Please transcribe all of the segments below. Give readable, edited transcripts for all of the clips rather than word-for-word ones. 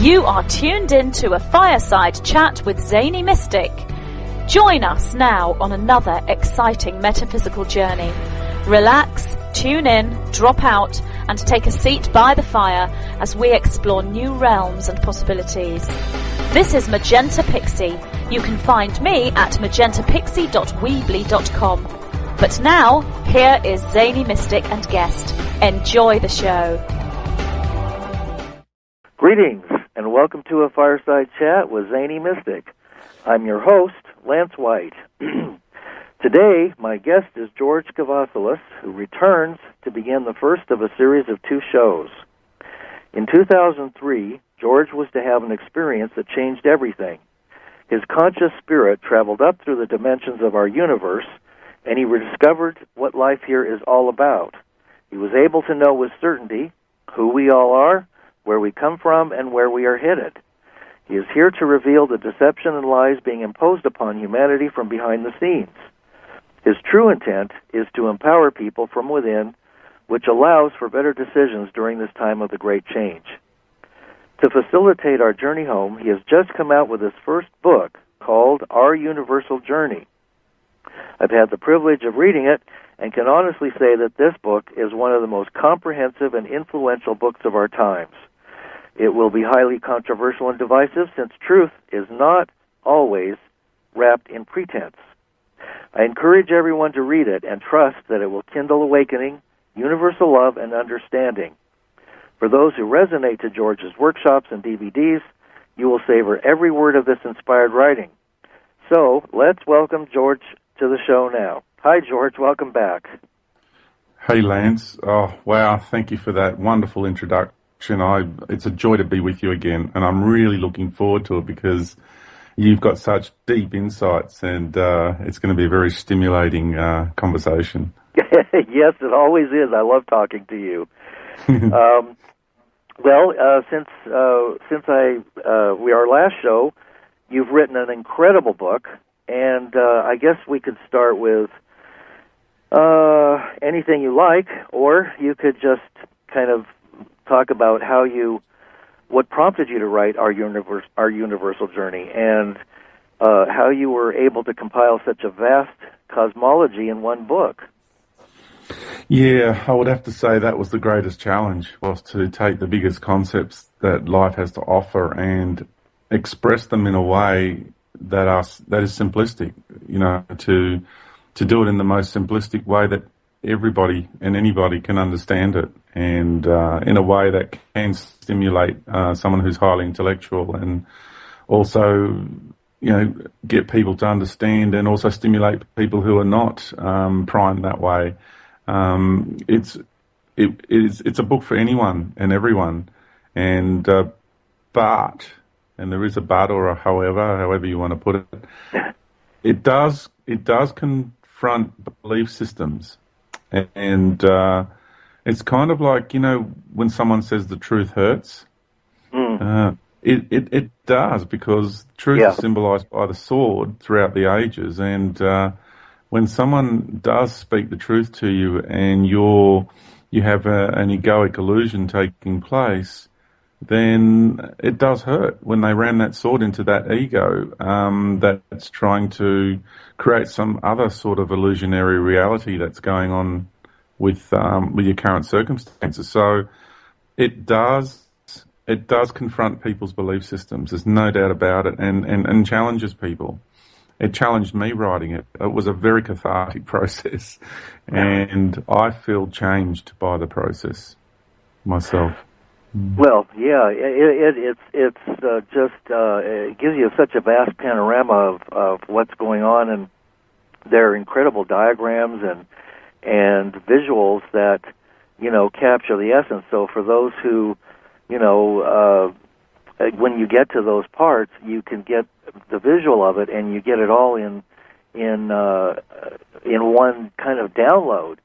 You are tuned in to a Fireside chat with Zany Mystic. Join us now on another exciting metaphysical journey. Relax, tune in, drop out, and take a seat by the fire as we explore new realms and possibilities. This is Magenta Pixie. You can find me at magentapixie.weebly.com. But now, here is Zany Mystic and guest. Enjoy the show. Greetings, and welcome to a Fireside Chat with Zany Mystic. I'm your host, Lance White. Today, my guest is George Kavassilas, who returns to begin the first of a series of 2 shows. In 2003, George was to have an experience that changed everything. His conscious spirit traveled up through the dimensions of our universe, and he rediscovered what life here is all about. He was able to know with certainty who we all are, where we come from, and where we are headed. He is here to reveal the deception and lies being imposed upon humanity from behind the scenes. His true intent is to empower people from within, which allows for better decisions during this time of the great change. To facilitate our journey home, he has just come out with his first book called Our Universal Journey. I've had the privilege of reading it and can honestly say that this book is one of the most comprehensive and influential books of our times. It will be highly controversial and divisive since truth is not always wrapped in pretense. I encourage everyone to read it and trust that it will kindle awakening, universal love, and understanding. For those who resonate to George's workshops and DVDs, you will savor every word of this inspired writing. So, let's welcome George to the show now. Hi, George. Welcome back. Hey, Lance. Oh, wow. Thank you for that wonderful introduction. It's a joy to be with you again, and I'm really looking forward to it because you've got such deep insights, and it's going to be a very stimulating conversation. Yes, it always is. I love talking to you. Since our last show, you've written an incredible book, and I guess we could start with anything you like, or you could just kind of talk about what prompted you to write Our Universal Journey, and how you were able to compile such a vast cosmology in one book. Yeah, I would have to say that was the greatest challenge, was to take the biggest concepts that life has to offer and express them in a way that is simplistic, to do it in the most simplistic way that everybody and anybody can understand it, and in a way that can stimulate someone who's highly intellectual, and also, get people to understand, and also stimulate people who are not primed that way. It's a book for anyone and everyone, and there is a but or a however you want to put it. It does confront belief systems, and it's kind of like, when someone says the truth hurts. It does, because truth is symbolized by the sword throughout the ages, and when someone does speak the truth to you and you have an egoic illusion taking place, then it does hurt when they ram that sword into that ego that's trying to create some other sort of illusionary reality that's going on with your current circumstances. So it does confront people's belief systems. There's no doubt about it, and challenges people. It challenged me writing it. It was a very cathartic process, and I feel changed by the process myself. Well, yeah, it gives you such a vast panorama of what's going on, and there are incredible diagrams and visuals that capture the essence. So for those who when you get to those parts, you can get the visual of it, and you get it all in one kind of download.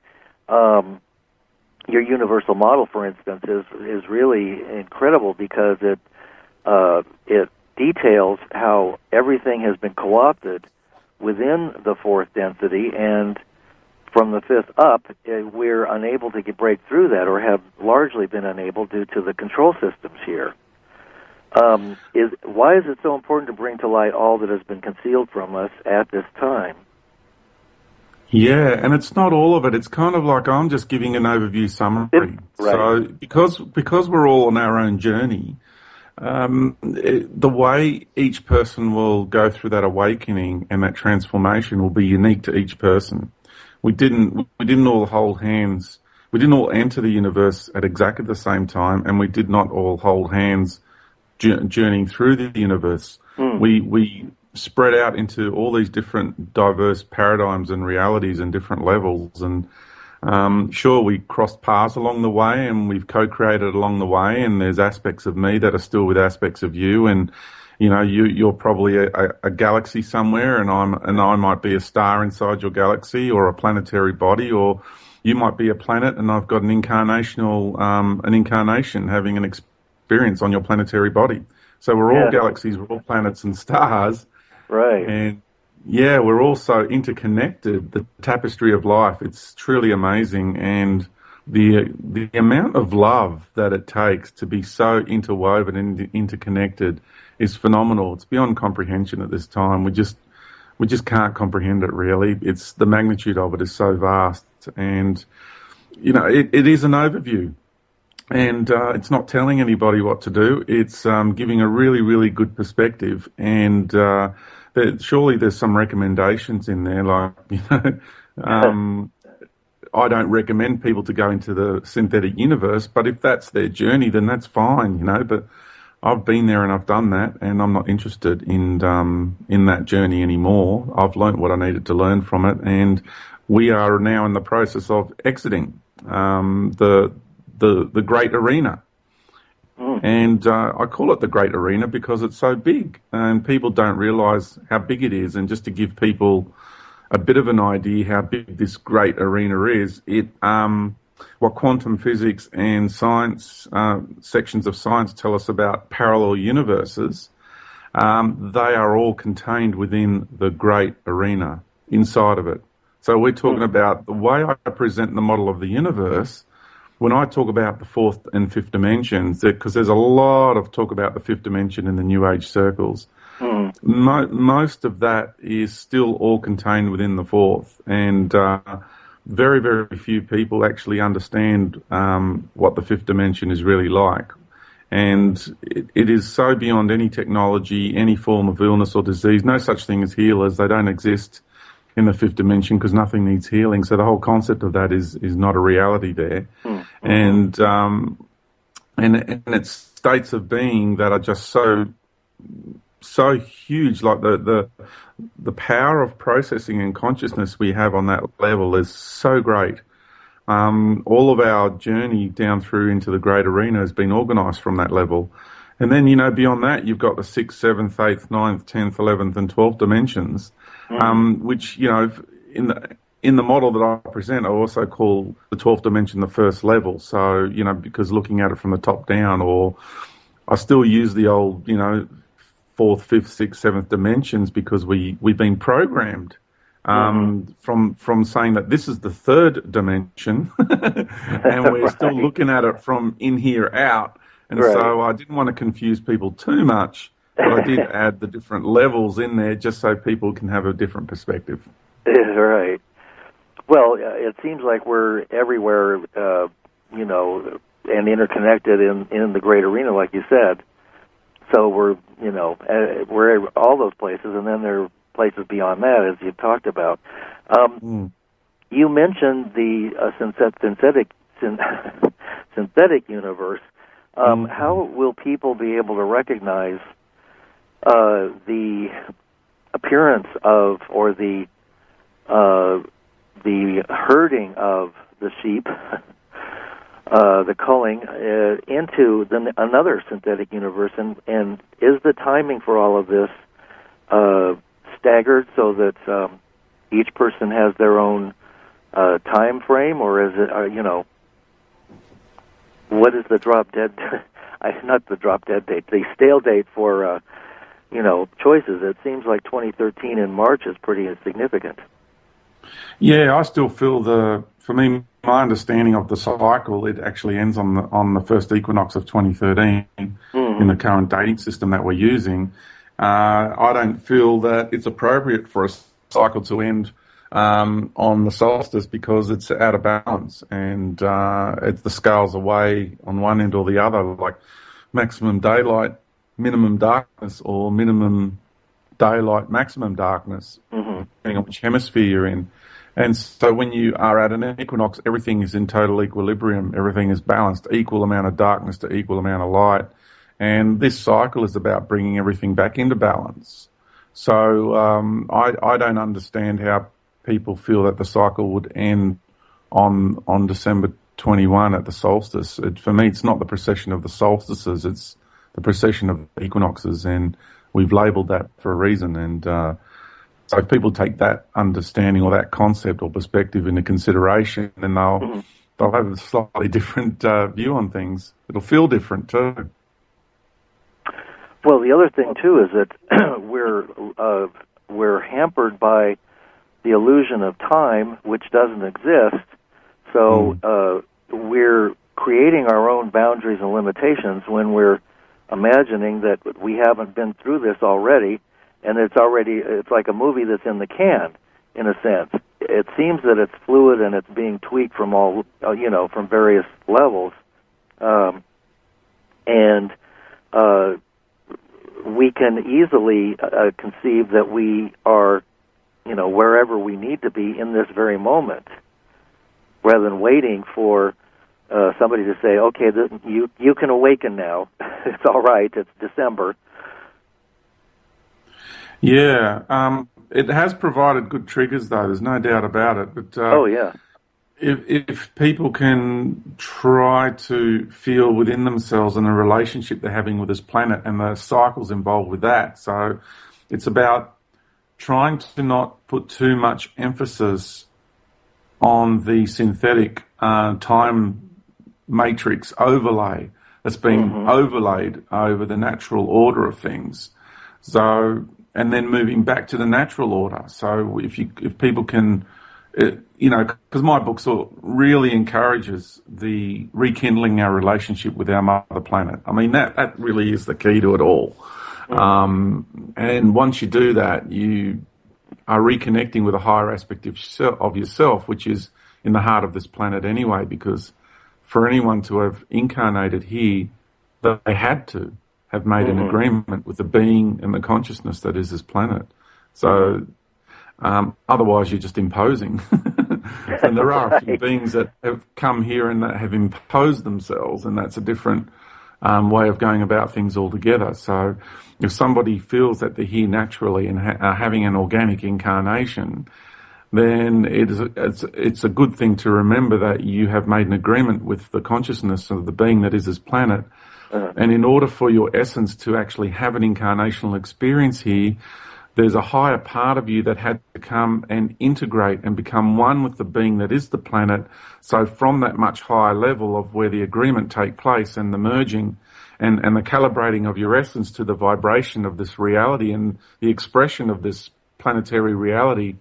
Your universal model, for instance, is really incredible because it details how everything has been co-opted within the fourth density, and from the fifth up, we're unable to break through that, or have largely been unable due to the control systems here. Why is it so important to bring to light all that has been concealed from us at this time? Yeah, and it's not all of it. It's kind of like I'm just giving an overview summary. Right. So because we're all on our own journey, the way each person will go through that awakening and that transformation will be unique to each person. We didn't all hold hands. We didn't all enter the universe at exactly the same time, and we did not all hold hands journeying through the universe. We spread out into all these different diverse paradigms and realities and different levels. And sure, we crossed paths along the way, and we've co-created along the way. And there's aspects of me that are still with aspects of you. And you're probably a galaxy somewhere, and I might be a star inside your galaxy, or a planetary body, or you might be a planet, and I've got an incarnation having an experience on your planetary body. So we're all galaxies, we're all planets and stars. Right. And yeah, we're also interconnected, the tapestry of life. It's truly amazing. And the amount of love that it takes to be so interwoven and interconnected is phenomenal. It's beyond comprehension at this time. We just can't comprehend it, really. It's the magnitude of it is so vast. And, it is an overview. And it's not telling anybody what to do. It's giving a really, really good perspective. And surely there's some recommendations in there, like, I don't recommend people to go into the synthetic universe, but if that's their journey, then that's fine, But I've been there and I've done that, and I'm not interested in that journey anymore. I've learnt what I needed to learn from it, and we are now in the process of exiting the great arena. And I call it the great arena because it's so big, and people don't realise how big it is. And just to give people a bit of an idea how big this great arena is, what quantum physics and science, sections of science tell us about parallel universes, they are all contained within the great arena, inside of it. So we're talking about the way I present the model of the universe. When I talk about the fourth and fifth dimensions, because there's a lot of talk about the fifth dimension in the New Age circles, most of that is still all contained within the fourth, and very, very few people actually understand what the fifth dimension is really like. And it is so beyond any technology, any form of illness or disease. No such thing as healers. They don't exist in the fifth dimension because nothing needs healing. So the whole concept of that is not a reality there. And it's states of being that are just so huge. Like the power of processing and consciousness we have on that level is so great. All of our journey down through into the great arena has been organised from that level. And then, beyond that, you've got the 6th, 7th, 8th, 9th, 10th, 11th and 12th dimensions, which, in the model that I present, I also call the 12th dimension the first level. So, because looking at it from the top down, or I still use the old, 4th, 5th, 6th, 7th dimensions because we've been programmed from saying that this is the third dimension and we're still looking at it from in here out. And so I didn't want to confuse people too much, but I did add the different levels in there just so people can have a different perspective. Right. Well, it seems like we're everywhere, and interconnected in the great arena, like you said. So we're all those places, and then there are places beyond that, as you talked about. You mentioned the synthetic universe. How will people be able to recognize the appearance of, or the herding of the sheep, the culling, into another synthetic universe? And is the timing for all of this staggered so that each person has their own time frame, or is it, what is the drop dead, not the drop dead date, the stale date for, choices? It seems like 2013 in March is pretty insignificant. Yeah, I still feel for me, my understanding of the cycle, it actually ends on the first equinox of 2013 in the current dating system that we're using. I don't feel that it's appropriate for a cycle to end on the solstice because it's out of balance, and the scales away on one end or the other, like maximum daylight, minimum darkness, or minimum daylight, maximum darkness, depending on which hemisphere you're in. And so when you are at an equinox, everything is in total equilibrium, everything is balanced, equal amount of darkness to equal amount of light. And this cycle is about bringing everything back into balance. So I don't understand how people feel that the cycle would end on December 21 at the solstice. For me, it's not the precession of the solstices, it's the precession of the equinoxes, and we've labelled that for a reason. And so if people take that understanding or that concept or perspective into consideration, then they'll have a slightly different view on things. It'll feel different too. Well, the other thing too is that we're hampered by the illusion of time, which doesn't exist. So we're creating our own boundaries and limitations when we're imagining that we haven't been through this already, and it's like a movie that's in the can, in a sense. It seems that it's fluid and it's being tweaked from from various levels, and we can easily conceive that we are, wherever we need to be in this very moment, rather than waiting for somebody to say, okay, you can awaken now. It's all right. It's December. Yeah. It has provided good triggers, though. There's no doubt about it. But if people can try to feel within themselves and the relationship they're having with this planet and the cycles involved with that. So it's about trying to not put too much emphasis on the synthetic time matrix overlay that's being overlaid over the natural order of things. So, and then moving back to the natural order. So if people can, because my book really encourages the rekindling our relationship with our mother planet. I mean, that really is the key to it all. And once you do that, you are reconnecting with a higher aspect of yourself, which is in the heart of this planet anyway, because for anyone to have incarnated here, they had to have made an agreement with the being and the consciousness that is this planet. So otherwise you're just imposing. And there are a few beings that have come here and that have imposed themselves, and that's a different way of going about things altogether. So if somebody feels that they're here naturally and are having an organic incarnation, then it's a good thing to remember that you have made an agreement with the consciousness of the being that is this planet. And in order for your essence to actually have an incarnational experience here, there's a higher part of you that had to come and integrate and become one with the being that is the planet. So from that much higher level of where the agreement take place and the merging and the calibrating of your essence to the vibration of this reality and the expression of this planetary reality,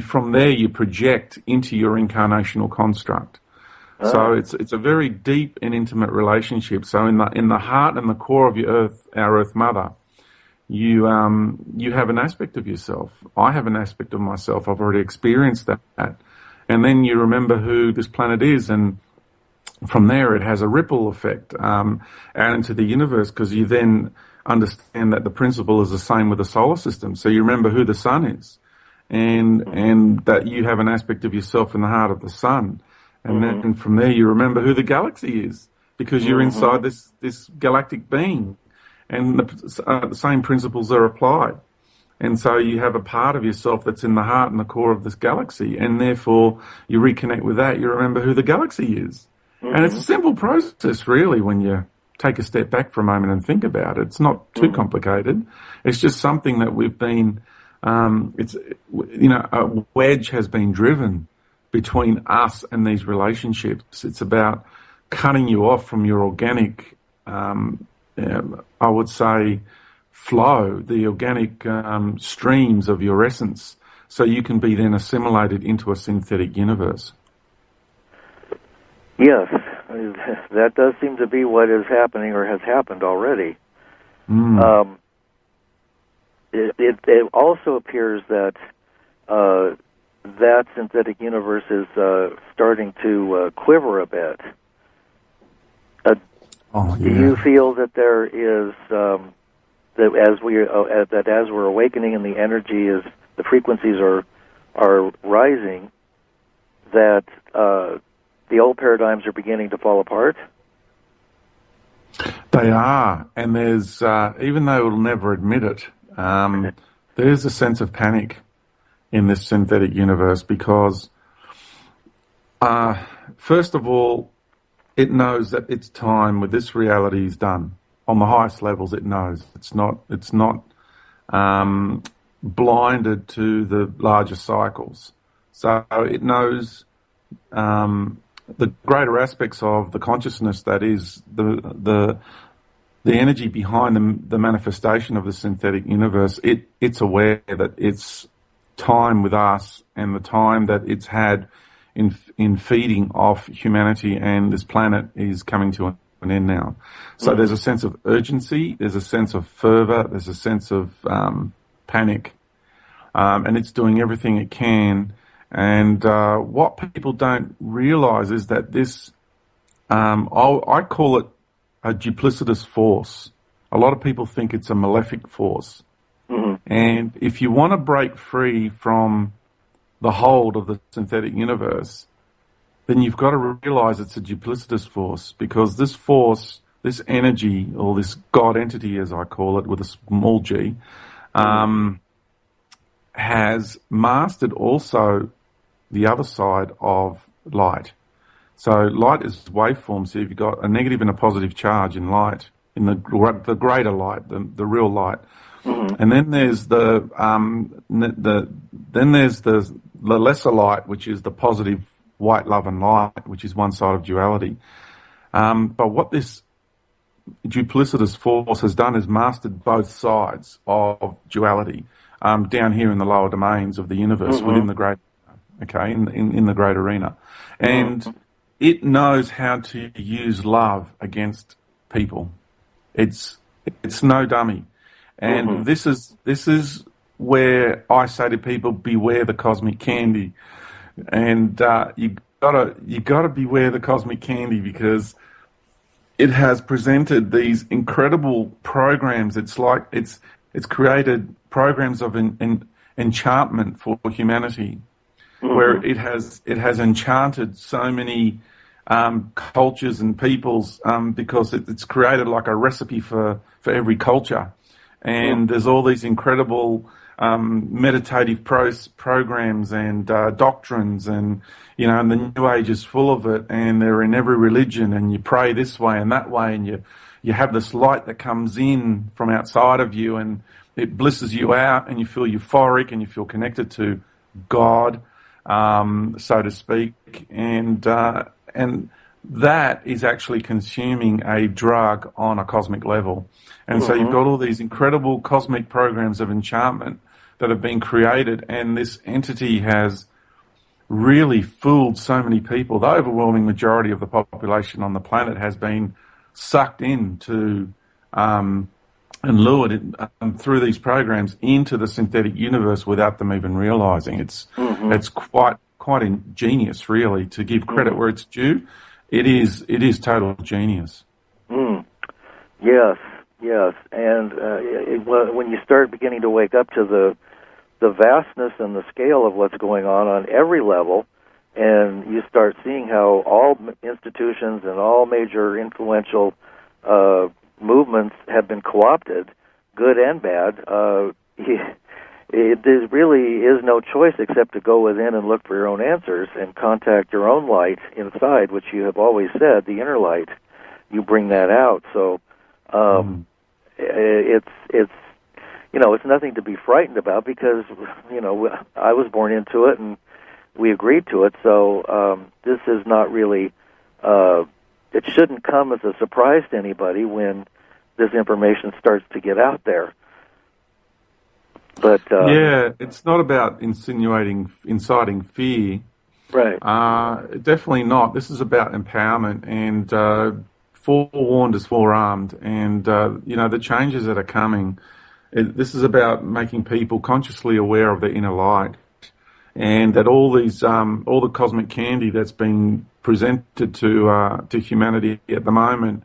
from there you project into your incarnational construct. So it's a very deep and intimate relationship. So in the heart and the core of our Earth Mother, you have an aspect of yourself. I have an aspect of myself. I've already experienced that. And then you remember who this planet is, and from there it has a ripple effect out into the universe, because you then understand that the principle is the same with the solar system. So you remember who the sun is, and that you have an aspect of yourself in the heart of the sun. And then from there you remember who the galaxy is, because you're inside this galactic being. And the same principles are applied. And so you have a part of yourself that's in the heart and the core of this galaxy, and therefore you reconnect with that, you remember who the galaxy is. And it's a simple process, really, when you take a step back for a moment and think about it. It's not too complicated. It's just something that we've been, a wedge has been driven between us and these relationships. It's about cutting you off from your organic, I would say, flow, the organic streams of your essence, so you can be then assimilated into a synthetic universe. Yes, that does seem to be what is happening or has happened already. It also appears that that synthetic universe is starting to quiver a bit. Do you feel that there is that as we're awakening and the energy is the frequencies are rising, that the old paradigms are beginning to fall apart? They are, and there's even though we'll never admit it, there's a sense of panic in this synthetic universe because, first of all, it knows that its time with this reality is done. On the highest levels, it knows it's not blinded to the larger cycles. So it knows the greater aspects of the consciousness that is the energy behind the manifestation of the synthetic universe. It's aware that its time with us and the time that it's had in feeding off humanity and this planet is coming to an end now. So there's a sense of urgency, there's a sense of fervor, there's a sense of panic, and it's doing everything it can. And what people don't realize is that this, I call it a duplicitous force. A lot of people think it's a malefic force. And if you want to break free from the hold of the synthetic universe, then you've got to realize it's a duplicitous force, because this force, this energy, or this God entity, as I call it, with a small g, has mastered also the other side of light. So light is waveform. So you've got a negative and a positive charge in light, in the greater light, the real light. And then there's the lesser light, which is the positive white love and light, which is one side of duality. But what this duplicitous force has done is mastered both sides of duality down here in the lower domains of the universe, within the great, in the great arena. And it knows how to use love against people. It's no dummy. And this is where I say to people, beware the cosmic candy. And you gotta beware the cosmic candy, because it has presented these incredible programs. It's like it's created programs of enchantment for humanity, where it has enchanted so many cultures and peoples, because it's created like a recipe for every culture. And there's all these incredible meditative programs and doctrines, and and the New Age is full of it, and they're in every religion, and you pray this way and that way, and you have this light that comes in from outside of you, and it blisses you out, and you feel euphoric, and you feel connected to God, so to speak, and that is actually consuming a drug on a cosmic level. And so you've got all these incredible cosmic programs of enchantment that have been created, and this entity has really fooled so many people. The overwhelming majority of the population on the planet has been sucked into and lured through these programs into the synthetic universe without them even realizing. It's quite ingenious, really, to give credit where it's due. It is total genius. Yes, and when you start beginning to wake up to the vastness and the scale of what's going on every level, and you start seeing how all institutions and all major influential movements have been co-opted, good and bad, there really is no choice except to go within and look for your own answers and contact your own light inside, which you have always said, the inner light. You bring that out. So it's nothing to be frightened about, because I was born into it and we agreed to it. So this is not really. It shouldn't come as a surprise to anybody when this information starts to get out there. But it's not about inciting fear. Right. Definitely not. This is about empowerment, and forewarned is forearmed. And, the changes that are coming, this is about making people consciously aware of their inner light. And that all the cosmic candy that's being presented to humanity at the moment,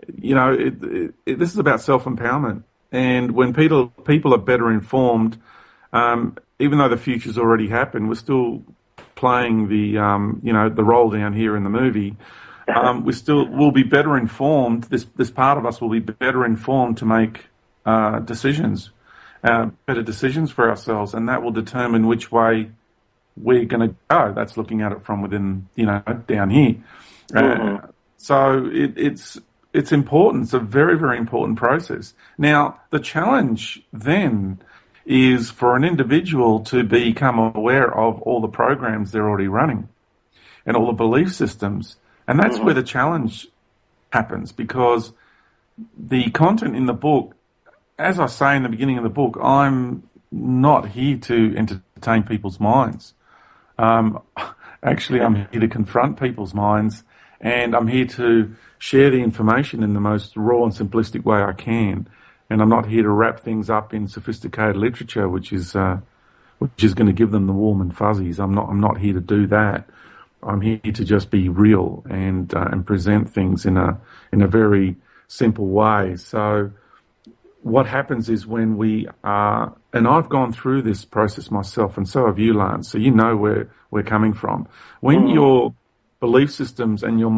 this is about self-empowerment. And when people are better informed, even though the future's already happened, we're still playing the role down here in the movie. We'll be better informed. This part of us will be better informed to make decisions, better decisions for ourselves, and that will determine which way we're going to go. That's looking at it from within, down here. Mm-hmm. So it's important. It's a very, very important process. Now, the challenge then is for an individual to become aware of all the programs they're already running and all the belief systems. And that's where the challenge happens, because the content in the book, as I say in the beginning of the book, I'm not here to entertain people's minds. Actually, I'm here to confront people's minds, and I'm here to share the information in the most raw and simplistic way I can. And I'm not here to wrap things up in sophisticated literature, which is going to give them the warm and fuzzies. I'm not here to do that. I'm here to just be real and present things in a very simple way. So what happens is when we are, and I've gone through this process myself, and so have you, Lance, so you know where we're coming from. When your belief systems and your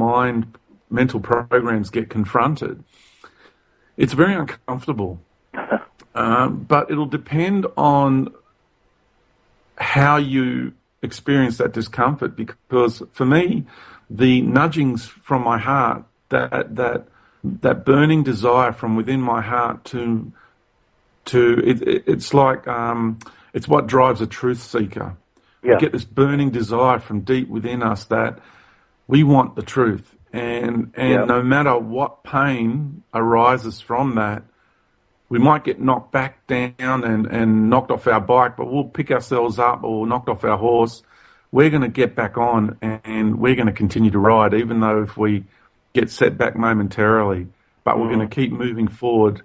mental programs get confronted, it's very uncomfortable. But it'll depend on how you experience that discomfort, because for me, the nudgings from my heart, that burning desire from within my heart it's like it's what drives a truth seeker. Yeah. We get this burning desire from deep within us that we want the truth, and no matter what pain arises from that, we might get knocked back down and knocked off our bike, but we'll pick ourselves up, or knocked off our horse. We're going to get back on, and we're going to continue to ride, even though if we get set back momentarily, but we're going to keep moving forward,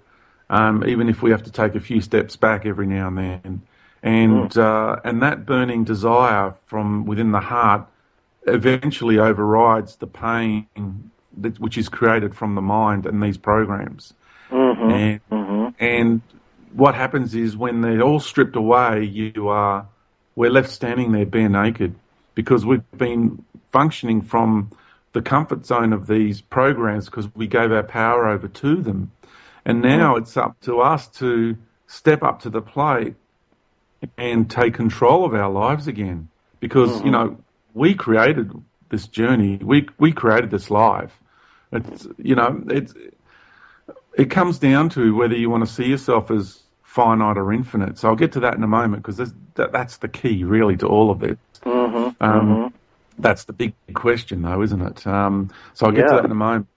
even if we have to take a few steps back every now and then. And that burning desire from within the heart eventually overrides the pain which is created from the mind and these programs. And what happens is when they're all stripped away, we're left standing there bare naked, because we've been functioning from the comfort zone of these programs because we gave our power over to them. And now it's up to us to step up to the plate and take control of our lives again, because, we created this journey. We created this life. It comes down to whether you want to see yourself as finite or infinite. So I'll get to that in a moment, because that's the key, really, to all of this. That's the big question, though, isn't it? So I'll get to that in a moment.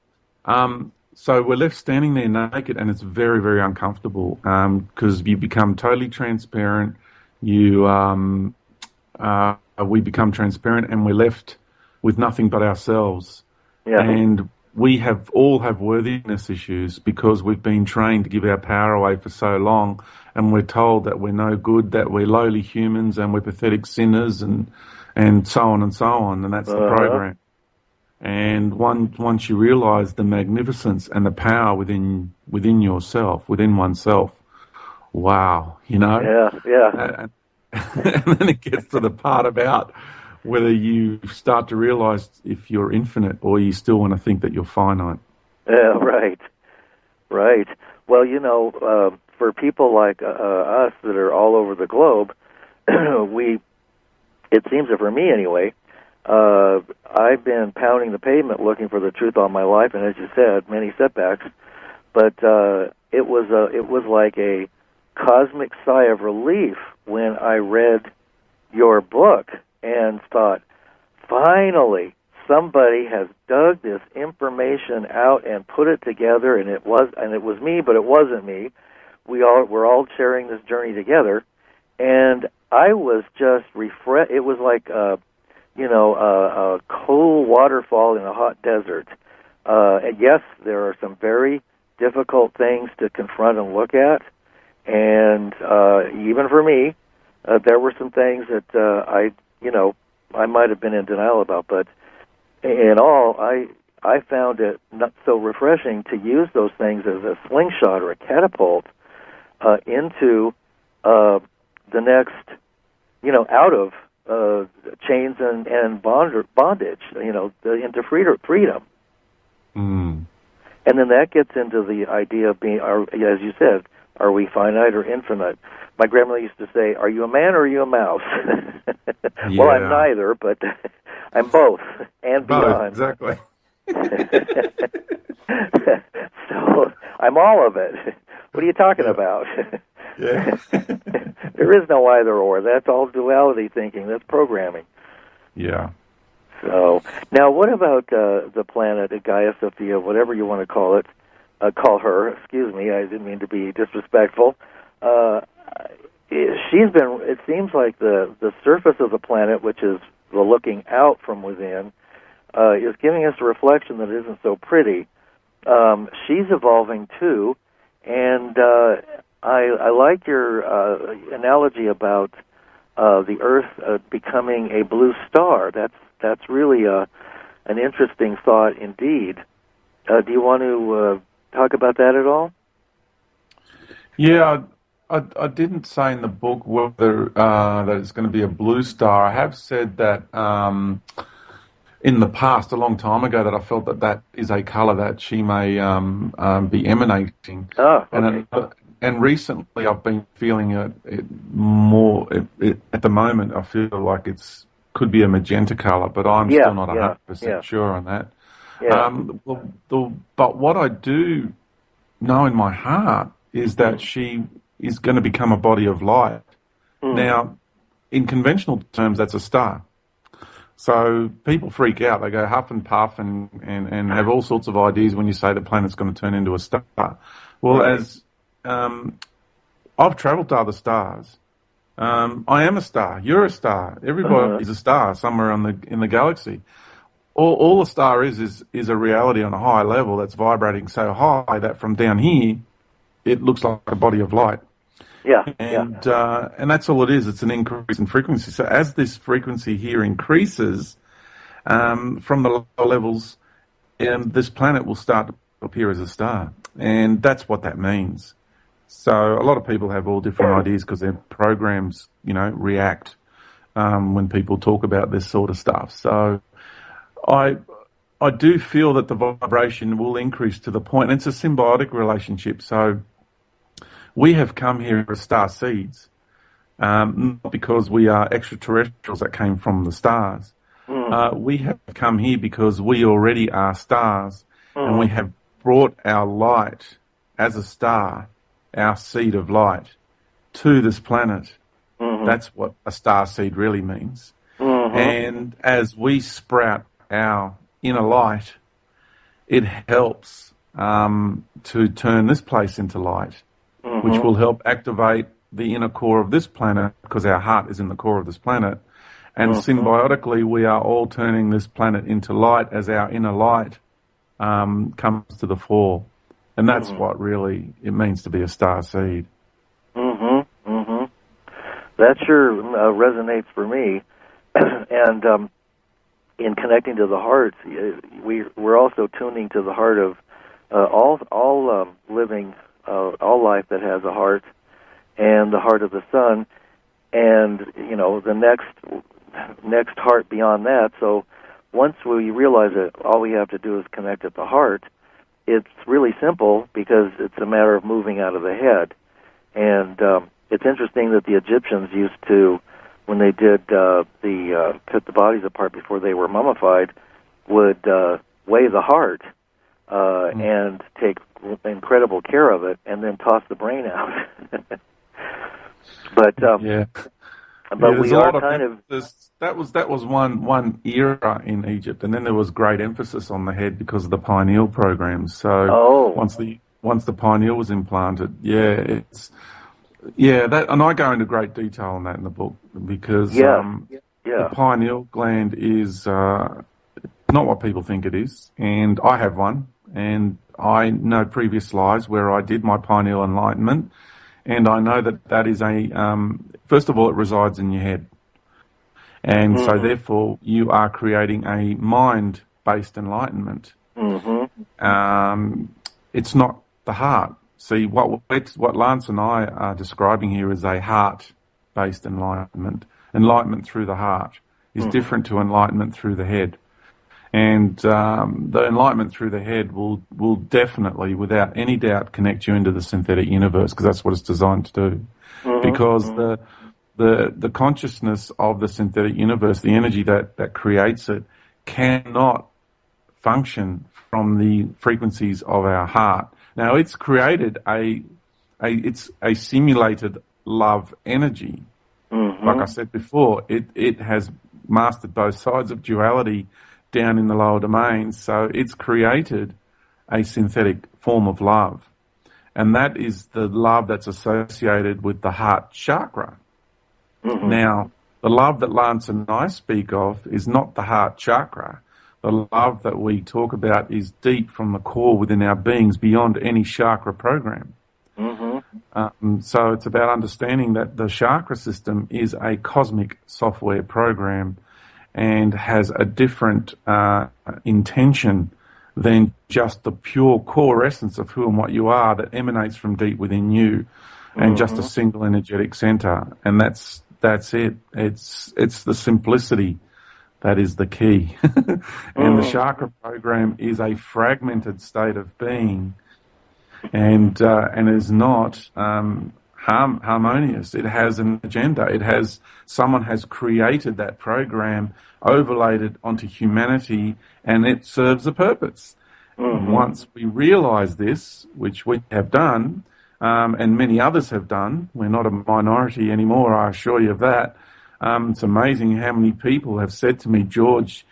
So we're left standing there naked, and it's very, very uncomfortable, because you become totally transparent. We become transparent, and we're left with nothing but ourselves. Yeah. And we all have worthiness issues, because we've been trained to give our power away for so long, and we're told that we're no good, that we're lowly humans, and we're pathetic sinners, and so on and so on, and that's the program. And once you realise the magnificence and the power within yourself, within oneself, wow, Yeah. And then it gets to the part about whether you start to realise if you're infinite or you still want to think that you're finite. Yeah, right. Well, for people like us that are all over the globe, it seems that for me anyway, I've been pounding the pavement looking for the truth all my life, and as you said, many setbacks. But it was like a cosmic sigh of relief when I read your book and thought, finally, somebody has dug this information out and put it together, and it was me, but it wasn't me. We're all sharing this journey together, and I was just refreshed. It was like a cool waterfall in a hot desert. And yes, there are some very difficult things to confront and look at, and even for me, there were some things that I might have been in denial about, but in all, I found it not so refreshing to use those things as a slingshot or a catapult into the next, out of chains and bondage, into freedom. Mm. And then that gets into the idea of being, as you said, are we finite or infinite? My grandmother used to say, are you a man or are you a mouse? Yeah. Well, I'm neither, but I'm both and beyond. Exactly. So I'm all of it. What are you talking about? Yeah. There is no either or. That's all duality thinking. That's programming. Yeah. So now, what about the planet, Gaia-Sophia, whatever you want to call it? Call her. Excuse me. I didn't mean to be disrespectful. She's been. It seems like the surface of the planet, which is the looking out from within, is giving us a reflection that isn't so pretty. She's evolving too, and I like your analogy about the Earth becoming a blue star. That's really an interesting thought indeed. Do you want to talk about that at all? Yeah, I didn't say in the book whether that it's going to be a blue star. I have said that in the past, a long time ago, that I felt that is a colour that she may be emanating. Oh, okay. And recently I've been feeling it more. At the moment, I feel like could be a magenta colour, but I'm still not 100% sure on that. Yeah. But what I do know in my heart is that she is going to become a body of light. Mm. Now, in conventional terms, that's a star. So people freak out. They go huff and puff and have all sorts of ideas when you say the planet's going to turn into a star. Well, right. As I've travelled to other stars. I am a star. You're a star. Everybody is a star somewhere in the galaxy. All a star is a reality on a high level that's vibrating so high that from down here it looks like a body of light. Yeah. And that's all it is. It's an increase in frequency. So as this frequency here increases from the lower levels, this planet will start to appear as a star. And that's what that means. So a lot of people have all different ideas because their programs, react when people talk about this sort of stuff. So I do feel that the vibration will increase to the point, and it's a symbiotic relationship. So we have come here as star seeds, not because we are extraterrestrials that came from the stars. We have come here because we already are stars, and we have brought our light as a star, our seed of light, to this planet. That's what a star seed really means. And as we sprout our inner light, it helps to turn this place into light, which will help activate the inner core of this planet, because our heart is in the core of this planet. And symbiotically, we are all turning this planet into light as our inner light comes to the fore. And that's what really it means to be a star seed. That sure resonates for me. And in connecting to the heart, we're also tuning to the heart of all living, all life that has a heart, and the heart of the sun, and the next heart beyond that. So once we realize that all we have to do is connect at the heart, it's really simple because it's a matter of moving out of the head. And it's interesting that the Egyptians used to, when they did cut the bodies apart before they were mummified, would weigh the heart and take incredible care of it, and then toss the brain out. But we are kind of that was one era in Egypt, and then there was great emphasis on the head because of the pineal programs. So once the pineal was implanted, that, and I go into great detail on that in the book because The pineal gland is not what people think it is, and I have one, and I know previous lives where I did my pineal enlightenment, and I know that that is first of all, it resides in your head. And so therefore you are creating a mind-based enlightenment. It's not the heart. See, what Lance and I are describing here is a heart-based enlightenment. Enlightenment through the heart is different to enlightenment through the head. And the enlightenment through the head will definitely, without any doubt, connect you into the synthetic universe, because that's what it's designed to do. Because the consciousness of the synthetic universe, the energy that creates it, cannot function from the frequencies of our heart. Now, it's created it's a simulated love energy. Like I said before, it has mastered both sides of duality down in the lower domains, so it's created a synthetic form of love. And that is the love that's associated with the heart chakra. Now, the love that Lance and I speak of is not the heart chakra. The love that we talk about is deep from the core within our beings, beyond any chakra program. So it's about understanding that the chakra system is a cosmic software program and has a different intention than just the pure core essence of who and what you are that emanates from deep within you, and just a single energetic center. And that's it. It's the simplicity that is the key. And the chakra program is a fragmented state of being, and is not harmonious. It has an agenda. Someone has created that program, overlaid it onto humanity, and it serves a purpose. Once we realize this, which we have done, and many others have done, we're not a minority anymore, I assure you of that. It's amazing how many people have said to me, George,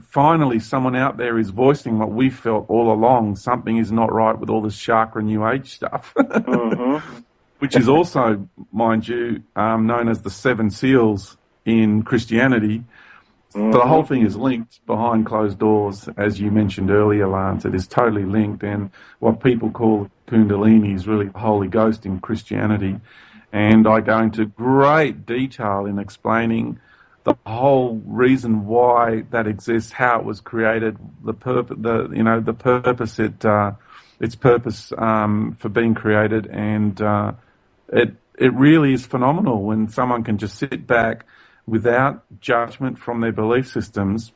finally someone out there is voicing what we felt all along. Something is not right with all this chakra New Age stuff. Which is also, mind you, known as the Seven Seals in Christianity. So the whole thing is linked behind closed doors, as you mentioned earlier, Lance. It is totally linked, and what people call Kundalini is really the Holy Ghost in Christianity. And I go into great detail in explaining the whole reason why that exists, how it was created, the purpose, its purpose for being created, and it really is phenomenal when someone can just sit back without judgment from their belief systems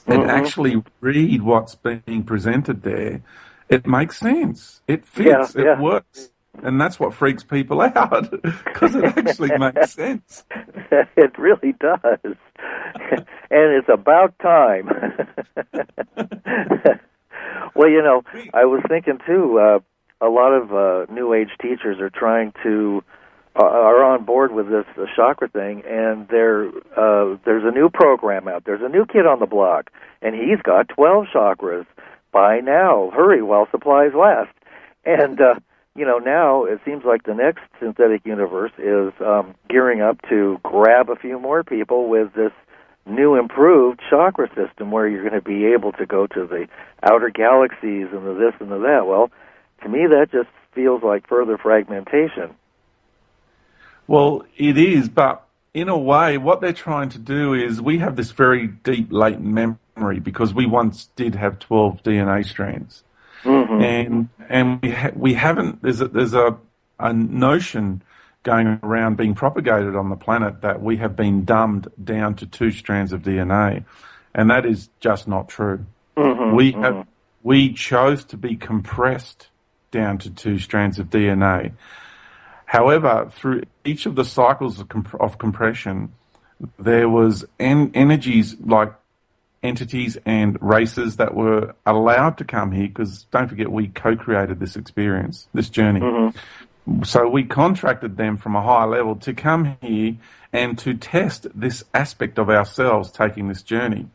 and actually read what's being presented there. It makes sense. It fits. It works. And that's what freaks people out, because it actually makes sense. It really does. And it's about time. Well, I was thinking, too, a lot of New Age teachers are on board with this chakra thing, and there's a new program out. There's a new kid on the block, and he's got 12 chakras. Buy now. Hurry while supplies last. And now it seems like the next synthetic universe is gearing up to grab a few more people with this new improved chakra system, where you're going to be able to go to the outer galaxies and the this and the that. Well, to me, that just feels like further fragmentation. Well, it is, but in a way, what they're trying to do is, we have this very deep latent memory, because we once did have 12 DNA strands. And we haven't. There's a notion going around being propagated on the planet that we have been dumbed down to 2 strands of DNA, and that is just not true. We chose to be compressed down to 2 strands of DNA. However, through each of the cycles of compression, there was energies like entities and races that were allowed to come here, because don't forget, we co-created this experience, this journey. So we contracted them from a higher level to come here and to test this aspect of ourselves taking this journey.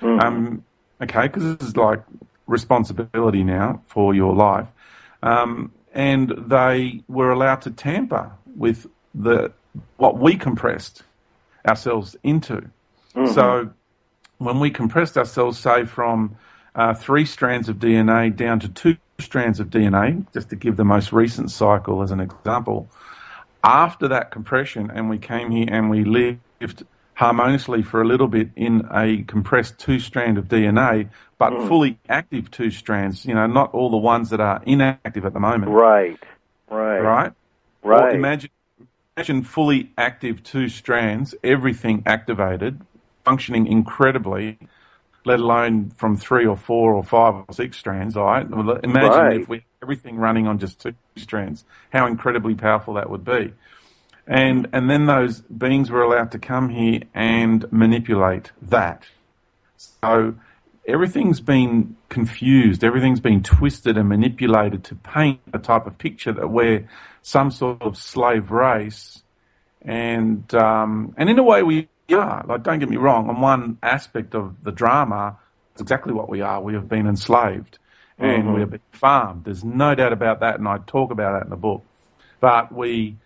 Okay, because this is like responsibility now for your life. And they were allowed to tamper with what we compressed. ourselves into. Mm-hmm. So when we compressed ourselves, say, from 3 strands of DNA down to 2 strands of DNA, just to give the most recent cycle as an example, after that compression, and we came here and we lived harmoniously for a little bit in a compressed 2-strand of DNA, but fully active 2 strands, not all the ones that are inactive at the moment. Right. Or imagine fully active 2 strands, everything activated, functioning incredibly, let alone from 3 or 4 or 5 or 6 strands, right? Imagine if we everything running on just 2 strands, how incredibly powerful that would be. And then those beings were allowed to come here and manipulate that. So everything's been confused, everything's been twisted and manipulated to paint a type of picture that we're some sort of slave race. And in a way we are. Like, don't get me wrong, on one aspect of the drama, it's exactly what we are. We have been enslaved and we have been farmed. There's no doubt about that, and I talk about that in the book. But we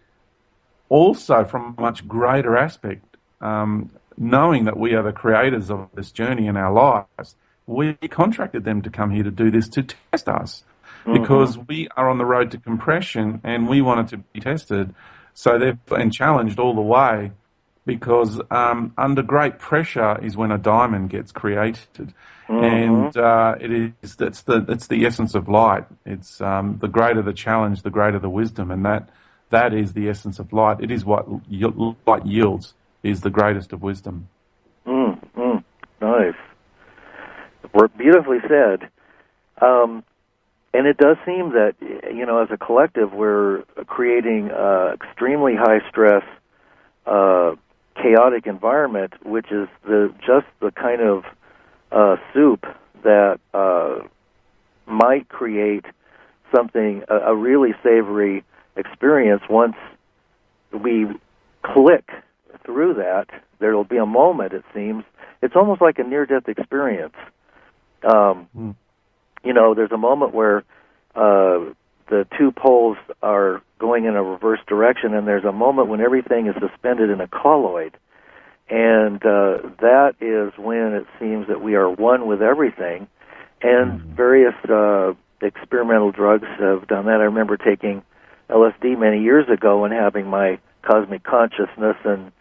also, from a much greater aspect, knowing that we are the creators of this journey in our lives, we contracted them to come here to do this, to test us, because we are on the road to compression and we wanted to be tested, and challenged all the way, because under great pressure is when a diamond gets created. And it's the essence of light. It's the greater the challenge, the greater the wisdom, and that is the essence of light. It is what light yields, is the greatest of wisdom. Nice. Beautifully said. And it does seem that, as a collective, we're creating extremely high-stress, chaotic environment, which is just the kind of soup that might create something, a really savory experience. Once we click through that, there'll be a moment, it seems. It's almost like a near-death experience. There's a moment where the 2 poles are going in a reverse direction, and there's a moment when everything is suspended in a colloid. And that is when it seems that we are one with everything. And various experimental drugs have done that. I remember taking LSD many years ago and having my cosmic consciousness and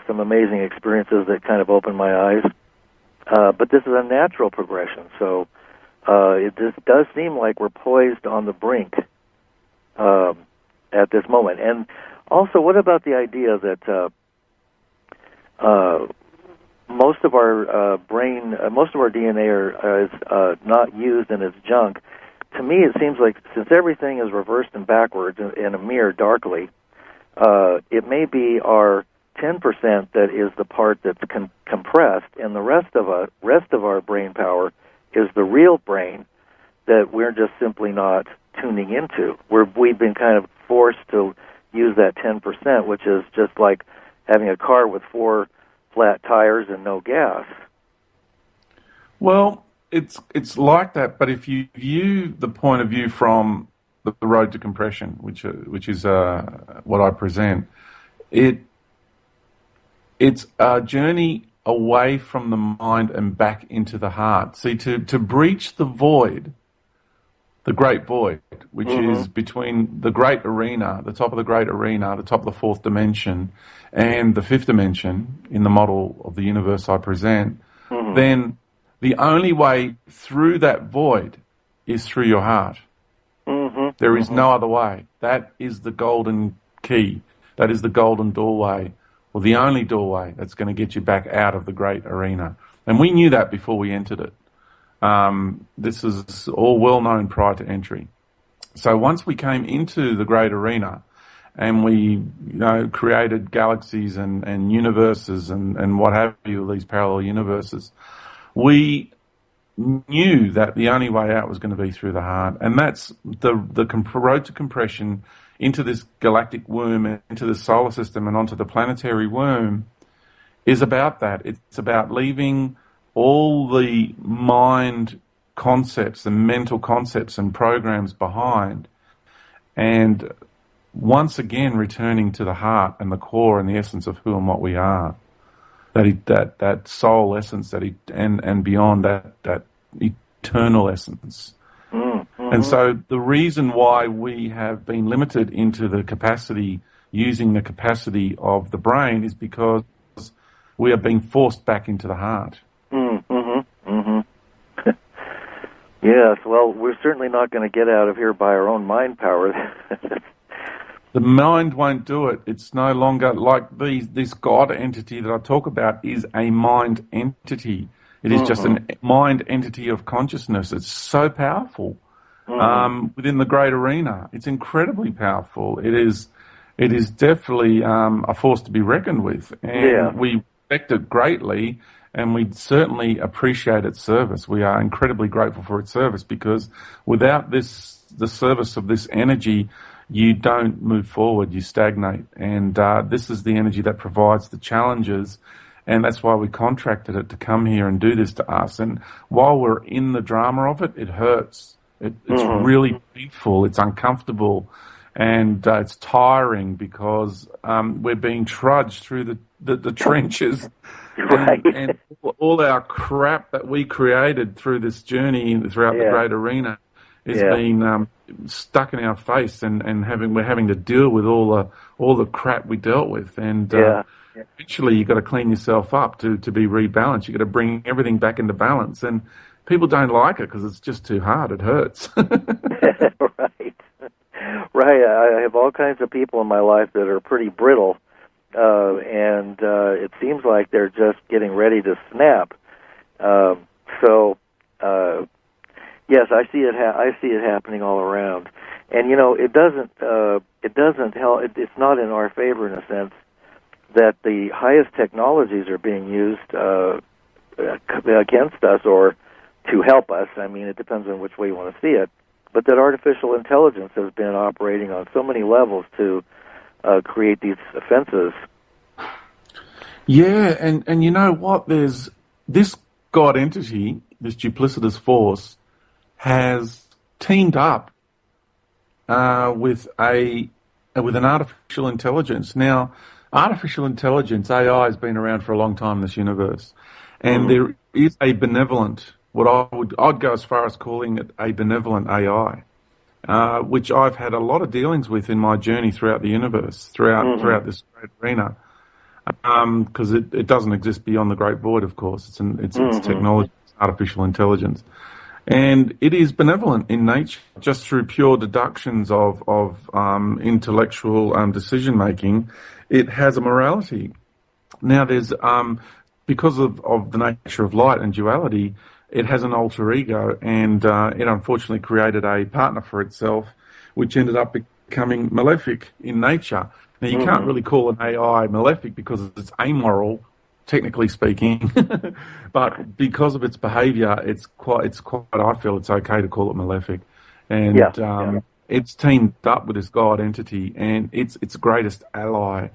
some amazing experiences that kind of opened my eyes. But this is a natural progression, so it does seem like we're poised on the brink at this moment. And also, what about the idea that most of our most of our DNA is not used and is junk? To me, it seems like since everything is reversed and backwards in a mirror darkly, it may be our 10% that is the part that's compressed, and the rest of our brain power is the real brain that we're just simply not tuning into. We've been kind of forced to use that 10%, which is just like having a car with 4 flat tires and no gas. Well, it's like that, but if you view the point of view from the road to compression, which is what I present, it's a journey away from the mind and back into the heart. See, to breach the void, the great void, which is between the great arena, the top of the great arena, the top of the 4th dimension, and the 5th dimension in the model of the universe I present, then the only way through that void is through your heart. There is no other way. That is the golden key. That is the golden doorway, or the only doorway that's going to get you back out of the great arena. And we knew that before we entered it. This is all well known prior to entry. So once we came into the great arena and we created galaxies and universes and what have you, these parallel universes, we knew that the only way out was going to be through the heart. And that's the road to compression into this galactic womb, into the solar system and onto the planetary womb is about that. It's about leaving all the mind concepts and mental concepts and programs behind and once again returning to the heart and the core and the essence of who and what we are. That soul essence and beyond that eternal essence. Mm-hmm. And so the reason why we have been limited into using the capacity of the brain is because we are being forced back into the heart. Mm-hmm. Mm-hmm. Yes, well, we're certainly not going to get out of here by our own mind power. The mind won't do it. It's no longer like this God entity that I talk about is a mind entity. It is just a mind entity of consciousness. It's so powerful within the great arena. It's incredibly powerful. It is definitely a force to be reckoned with, and we respect it greatly, and we certainly appreciate its service. We are incredibly grateful for its service, because without the service of this energy, you don't move forward, you stagnate. And this is the energy that provides the challenges, and that's why we contracted it to come here and do this to us. And while we're in the drama of it, it hurts. It's really painful, it's uncomfortable, and it's tiring, because we're being trudged through the trenches. Right. And all our crap that we created through this journey throughout the great arena is being stuck in our face, and we're having to deal with all the crap we dealt with, and eventually you've got to clean yourself up to be rebalanced. You've got to bring everything back into balance, and people don't like it because it's just too hard. It hurts. Right. I have all kinds of people in my life that are pretty brittle, and it seems like they're just getting ready to snap. Yes, I see it. I see it happening all around, and it doesn't help. It's not in our favor, in a sense, that the highest technologies are being used against us or to help us. I mean, it depends on which way you want to see it, but that artificial intelligence has been operating on so many levels to create these offenses. Yeah, and you know what? There's this God entity, this duplicitous force, has teamed up with an artificial intelligence. Now, artificial intelligence, AI, has been around for a long time in this universe, and there is a benevolent, I'd go as far as calling it a benevolent AI, which I've had a lot of dealings with in my journey throughout the universe, throughout this great arena, because it doesn't exist beyond the great void. Of course, it's technology, it's artificial intelligence. And it is benevolent in nature, just through pure deductions of intellectual decision-making. It has a morality. Now, there's because of the nature of light and duality, it has an alter ego, and it unfortunately created a partner for itself, which ended up becoming malefic in nature. Now, you can't really call an AI malefic because it's amoral, technically speaking, but because of its behaviour, it's quite. I feel it's okay to call it malefic, and it's teamed up with this God entity, and it's its greatest ally,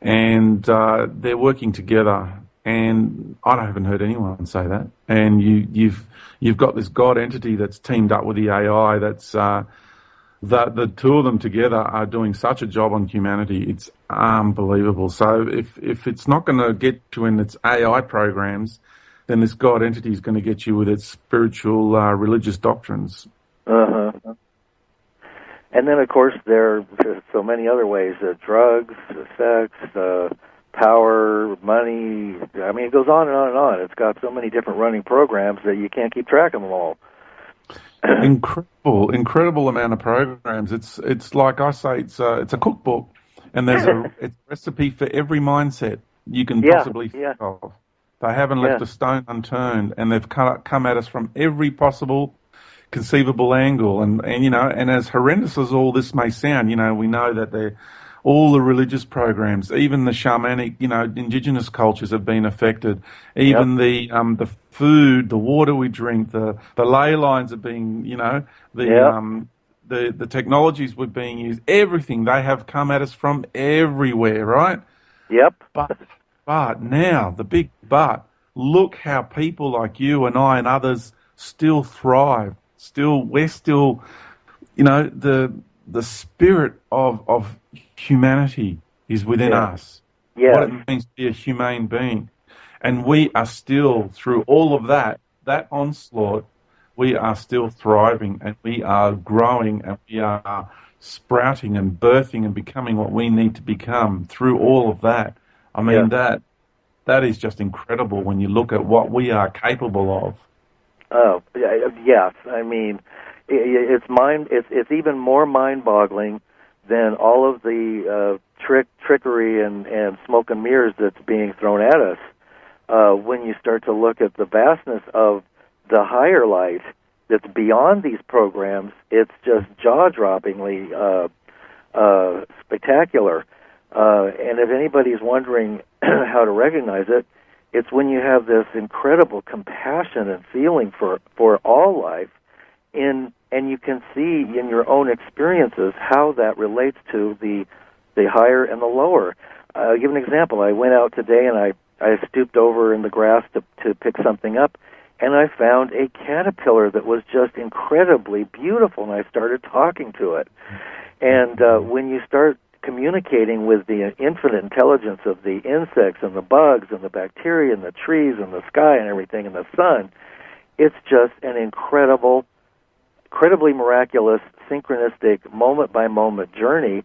and they're working together. And I haven't heard anyone say that. And you've got this God entity that's teamed up with the AI. That's the two of them together are doing such a job on humanity. It's unbelievable. So if it's not going to get you in its AI programs, then this God entity is going to get you with its spiritual, religious doctrines. And then, of course, there are so many other ways: drugs, sex, power, money. I mean, it goes on and on and on. It's got so many different running programs that you can't keep track of them all. Incredible amount of programs. It's like I say, it's a cookbook, and there's it's a recipe for every mindset you can possibly think of. They haven't left a stone unturned, and they've come at us from every possible conceivable angle. And as horrendous as all this may sound, we know that all the religious programs, even the shamanic, indigenous cultures have been affected. Even the food, the water we drink, the ley lines are being, the technologies were being used. Everything, they have come at us from everywhere, right? Yep. But now, the big but, look how people like you and I and others still thrive. We're still, the spirit of humanity is within us. Yes. What it means to be a humane being. And we are still, through all of that onslaught, we are still thriving, and we are growing, and we are sprouting and birthing and becoming what we need to become through all of that. I mean, that is just incredible when you look at what we are capable of. Oh, yes. I mean, it's even more mind-boggling than all of the trickery and smoke and mirrors that's being thrown at us. When you start to look at the vastness of the higher light that's beyond these programs, it's just jaw-droppingly spectacular. And if anybody's wondering how to recognize it, it's when you have this incredible compassion and feeling for all life, and you can see in your own experiences how that relates to the higher and the lower. I'll give an example. I went out today and I stooped over in the grass to pick something up, and I found a caterpillar that was just incredibly beautiful, and I started talking to it. And when you start communicating with the infinite intelligence of the insects and the bugs and the bacteria and the trees and the sky and everything and the sun, it's just an incredibly miraculous, synchronistic, moment-by-moment journey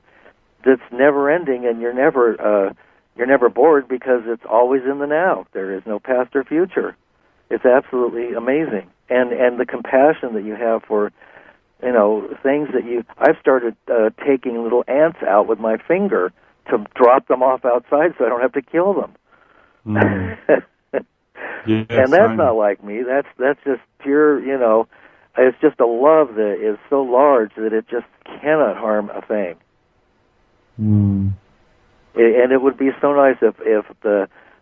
that's never-ending, and you're never bored because it's always in the now. There is no past or future. It's absolutely amazing. And the compassion that you have for, things that I've started taking little ants out with my finger to drop them off outside so I don't have to kill them. Mm. Yes, and that's not like me. That's just pure, it's just a love that is so large that it just cannot harm a thing. Mm. And it would be so nice if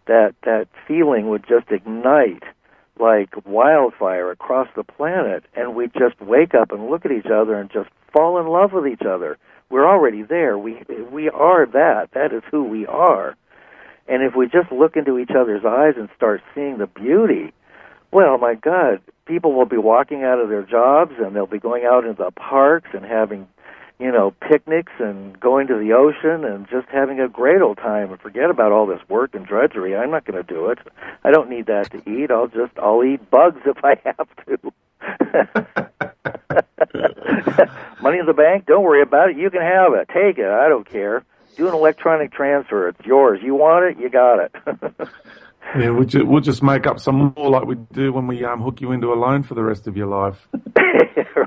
that feeling would just ignite like wildfire across the planet, and we just wake up and look at each other and just fall in love with each other. We're already there. We are that. That is who we are. And if we just look into each other's eyes and start seeing the beauty, well, my God, people will be walking out of their jobs, and they'll be going out into the parks and having, picnics and going to the ocean and just having a great old time and forget about all this work and drudgery. I'm not going to do it. I don't need that to eat. I'll eat bugs if I have to. Money in the bank, don't worry about it. You can have it. Take it. I don't care. Do an electronic transfer. It's yours. You want it, you got it. Yeah, we'll just make up some more like we do when we hook you into a loan for the rest of your life.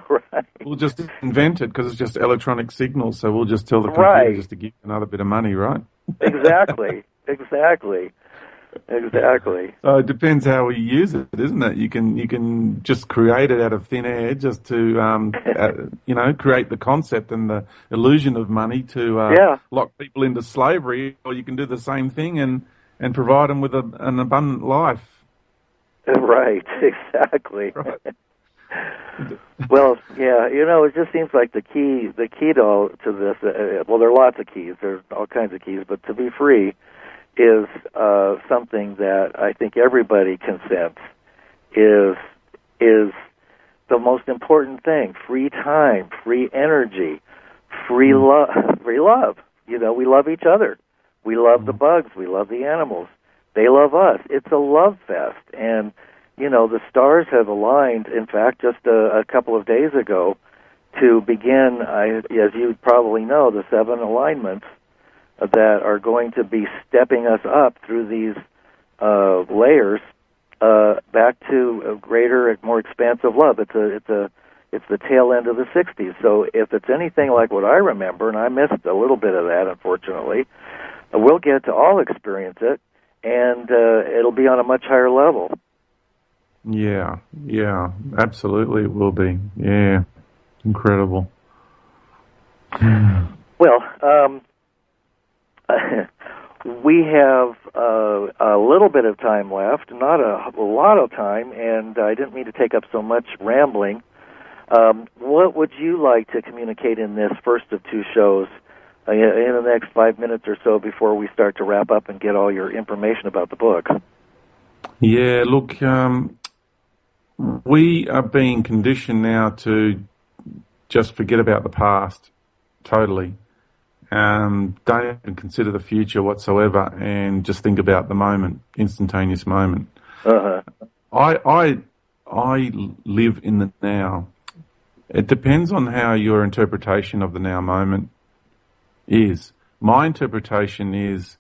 Right. We'll just invent it because it's just electronic signals, so we'll just tell the computer just to give you another bit of money, right? Exactly. So it depends how we use it, isn't it? You can just create it out of thin air, just to create the concept and the illusion of money to lock people into slavery, or you can do the same thing and provide them with an abundant life. Right, exactly. Right. Well, yeah, it just seems like the key to this. Well, there are lots of keys. There's all kinds of keys, but to be free is something that I think everybody can sense is the most important thing. Free time, free energy, free love. Free love. We love each other. We love the bugs. We love the animals. They love us. It's a love fest. And, the stars have aligned, in fact, just a couple of days ago to begin, as you probably know, the 7 alignments that are going to be stepping us up through these layers back to a greater, more expansive love. It's the tail end of the 60s. So if it's anything like what I remember, and I missed a little bit of that, unfortunately, we'll get to all experience it, and it'll be on a much higher level. Yeah, absolutely it will be. Yeah, incredible. Well, we have a little bit of time left, not a lot of time, and I didn't mean to take up so much rambling. What would you like to communicate in this first of 2 shows in the next 5 minutes or so before we start to wrap up and get all your information about the book? Yeah, look, we are being conditioned now to just forget about the past. totally. Don't even consider the future whatsoever, and just think about the moment, instantaneous moment. Uh-huh. I live in the now. It depends on how your interpretation of the now moment is. My interpretation is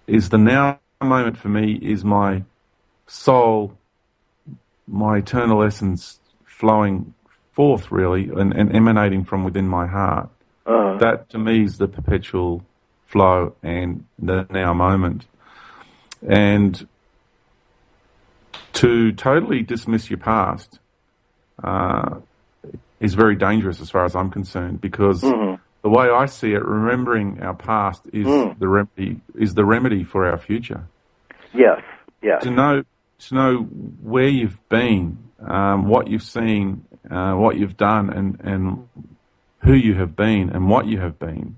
the now moment for me is my soul, my eternal essence flowing forth, really, and emanating from within my heart. Uh-huh. That, to me, is the perpetual flow and the now moment. And to totally dismiss your past is very dangerous as far as I'm concerned, because the way I see it, remembering our past is the remedy for our future. Yes, yes. To know where you've been, what you've seen, what you've done, and who you have been and what you have been,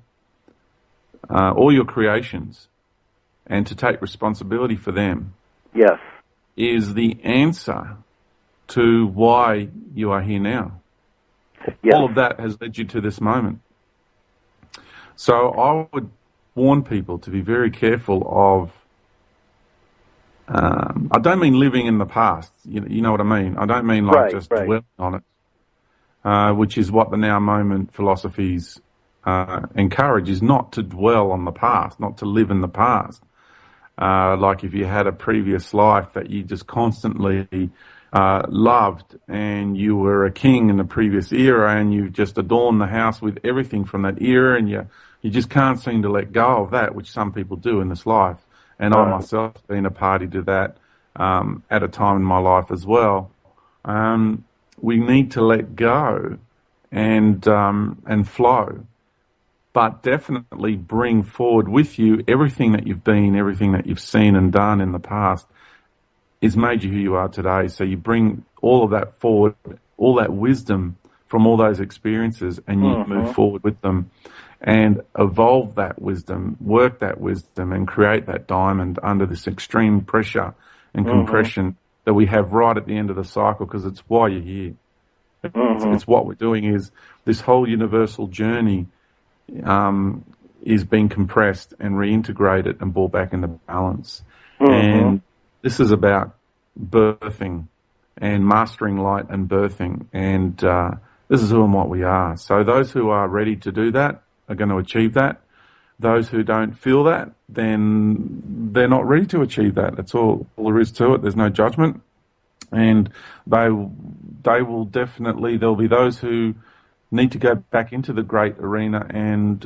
all your creations, and to take responsibility for them. Yes. Is the answer to why you are here now. Yes. All of that has led you to this moment. So I would warn people to be very careful of, I don't mean living in the past, you know what I mean? I don't mean like just dwelling on it, which is what the now moment philosophies encourage, is not to dwell on the past, not to live in the past. Like if you had a previous life that you just constantly loved, and you were a king in the previous era, and you just adorned the house with everything from that era, and you just can't seem to let go of that, which some people do in this life. And I myself have been a party to that at a time in my life as well. We need to let go and flow, but definitely bring forward with you everything that you've been, everything that you've seen and done in the past has made you who you are today. So you bring all of that forward, all that wisdom from all those experiences, and you move forward with them and evolve that wisdom, work that wisdom, and create that diamond under this extreme pressure and compression that we have right at the end of the cycle, because it's why you're here. It's what we're doing, is this whole universal journey is being compressed and reintegrated and brought back into balance. And this is about birthing and mastering light and birthing. And this is who and what we are. So those who are ready to do that are going to achieve that. Those who don't feel that, then they're not ready to achieve that. That's all there is to it. There's no judgment. And they will definitely, there'll be those who need to go back into the great arena and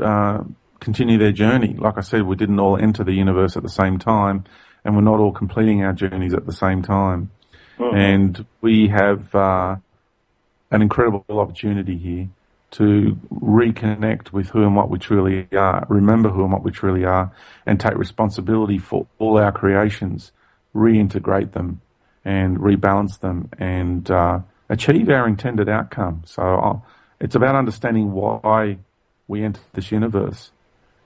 continue their journey. Like I said, we didn't all enter the universe at the same time, and we're not all completing our journeys at the same time. And we have an incredible opportunity here to reconnect with who and what we truly are, remember who and what we truly are, and take responsibility for all our creations, reintegrate them and rebalance them, and achieve our intended outcome. So it's about understanding why we entered this universe,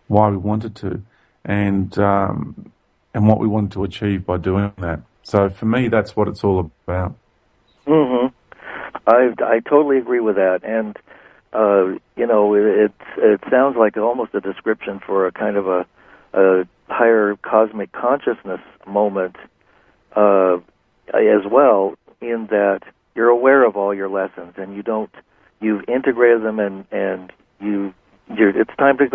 why we wanted to, and what we wanted to achieve by doing that. So for me, that's what it's all about. I totally agree with that, and it sounds like almost a description for a kind of a higher cosmic consciousness moment as well, in that you're aware of all your lessons and you've integrated them, and it's time to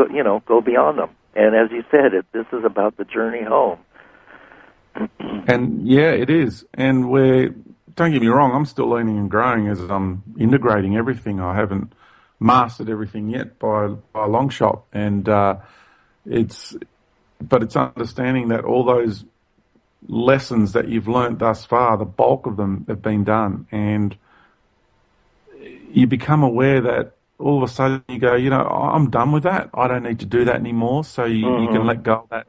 go beyond them. And as you said, this is about the journey home. And yeah, it is. And don't get me wrong, I'm still learning and growing as I'm integrating everything. I haven't mastered everything yet by a long shot. And it's understanding that all those lessons that you've learned thus far, the bulk of them have been done. And you become aware that all of a sudden you go, I'm done with that. I don't need to do that anymore. So you can let go of that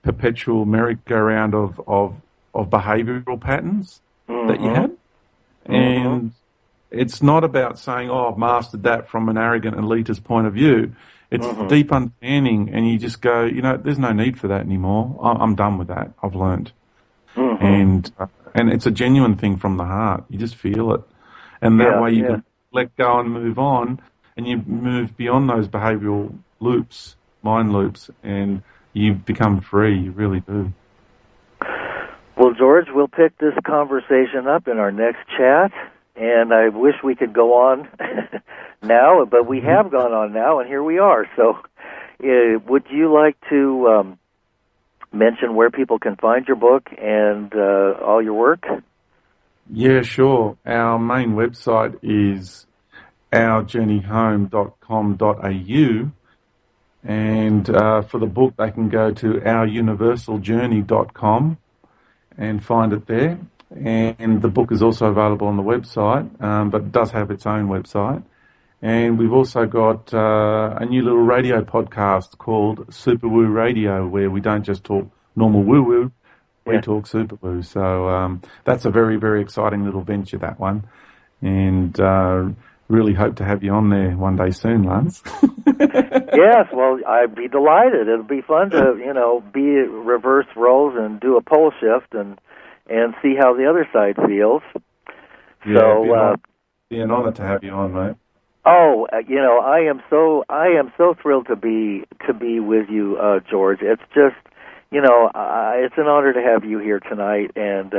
perpetual merry-go-round of behavioural patterns that you had. And it's not about saying, I've mastered that from an arrogant elitist point of view. It's deep understanding, and you just go, there's no need for that anymore. I'm done with that. I've learned. And it's a genuine thing from the heart. You just feel it. And that way you can let go and move on and you move beyond those behavioural loops, mind loops, and you become free. You really do. Well, George, we'll pick this conversation up in our next chat, and I wish we could go on now, but we have gone on now, and here we are. So would you like to mention where people can find your book and all your work? Yeah, sure. Our main website is ourjourneyhome.com.au, and for the book they can go to ouruniversaljourney.com and find it there. And the book is also available on the website, but it does have its own website. And we've also got a new little radio podcast called Super Woo Radio, where we don't just talk normal woo-woo, we talk super woo. So that's a very, very exciting little venture, that one. And really hope to have you on there one day soon, Lance. Yes, well, I'd be delighted. It'll be fun to, be reverse roles and do a pole shift and see how the other side feels. Yeah, so, be an honor to have you on, mate. Oh, I am so thrilled to be with you, George. It's just, it's an honor to have you here tonight. And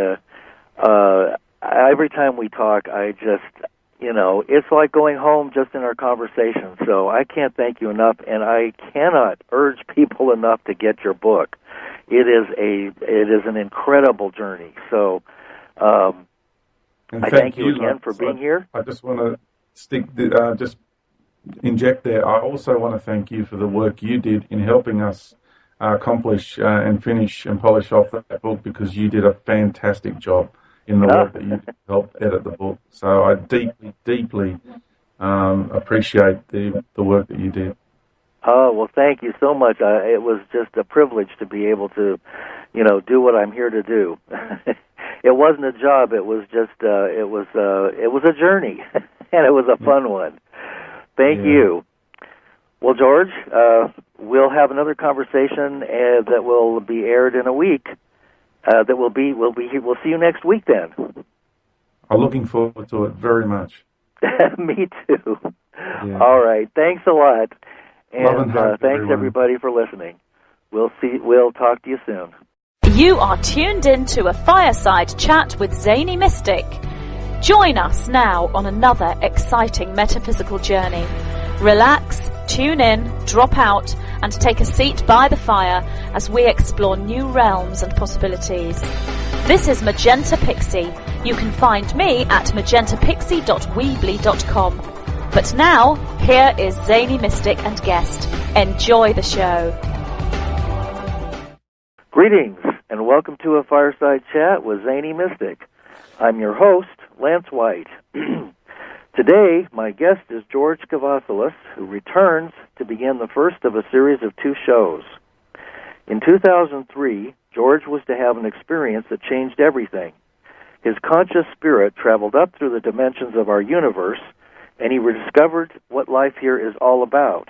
every time we talk, I just, it's like going home just in our conversation. So I can't thank you enough, and I cannot urge people enough to get your book. It is an incredible journey. So I thank you again for being here. I just want to just inject there. I also want to thank you for the work you did in helping us accomplish and finish and polish off that book, because you did a fantastic job in the work that you helped edit the book. So I deeply, deeply appreciate the work that you did. Oh, well, thank you so much. It was just a privilege to be able to, do what I'm here to do. It wasn't a job. It was just, it was a journey, and it was a fun one. Thank you. Well, George, we'll have another conversation that will be aired in a week. We'll see you next week then. I'm looking forward to it very much. Me too. Yeah. All right. Thanks a lot. And thanks everybody for listening. We'll talk to you soon. You are tuned in to a Fireside Chat with Zany Mystic. Join us now on another exciting metaphysical journey. Relax, tune in, drop out, and take a seat by the fire as we explore new realms and possibilities. This is Magenta Pixie. You can find me at magentapixie.weebly.com. But now, here is Zany Mystic and guest. Enjoy the show. Greetings, and welcome to a Fireside Chat with Zany Mystic. I'm your host, Lance White. Today, my guest is George Kavassilas, who returns to begin the first of a series of 2 shows. In 2003, George was to have an experience that changed everything. His conscious spirit traveled up through the dimensions of our universe, and he rediscovered what life here is all about.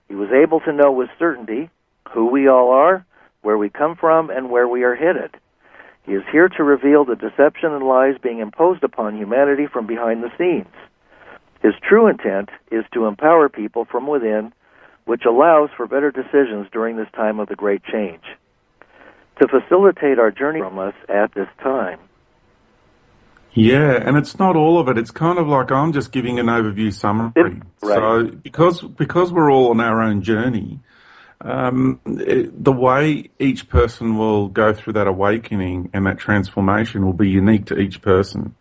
He was able to know with certainty who we all are, where we come from, and where we are headed. He is here to reveal the deception and lies being imposed upon humanity from behind the scenes. His true intent is to empower people from within, which allows for better decisions during this time of the great change. To facilitate our journey from us at this time. Yeah, and it's not all of it. It's kind of like I'm just giving an overview summary. Right. So because we're all on our own journey, the way each person will go through that awakening and that transformation will be unique to each person.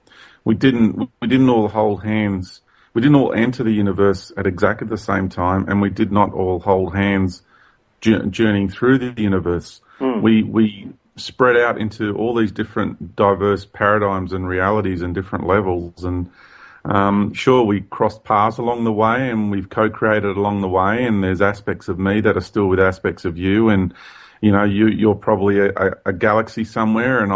We didn't all hold hands. We didn't all enter the universe at exactly the same time, and we did not all hold hands journeying through the universe. We spread out into all these different diverse paradigms and realities and different levels. And sure, we crossed paths along the way, and we've co-created along the way, and there's aspects of me that are still with aspects of you, and you're probably a galaxy somewhere, and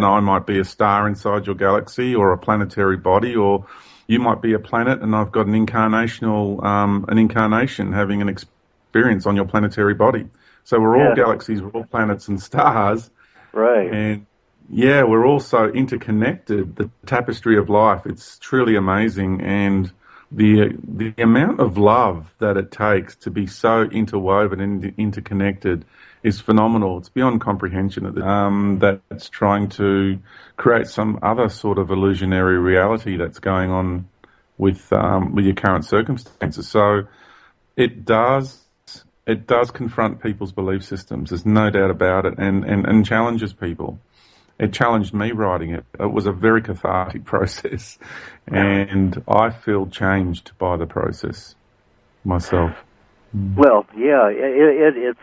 I might be a star inside your galaxy, or a planetary body, or you might be a planet, and I've got an incarnation having an experience on your planetary body. So we're all galaxies, we're all planets and stars. Right. And yeah, we're all so interconnected, the tapestry of life. It's truly amazing. And the amount of love that it takes to be so interwoven and interconnected is phenomenal. It's beyond comprehension at that's trying to create some other sort of illusionary reality that's going on with your current circumstances. So it does confront people's belief systems. There's no doubt about it, and challenges people. It challenged me writing it. It was a very cathartic process, and I feel changed by the process myself. Well, yeah, it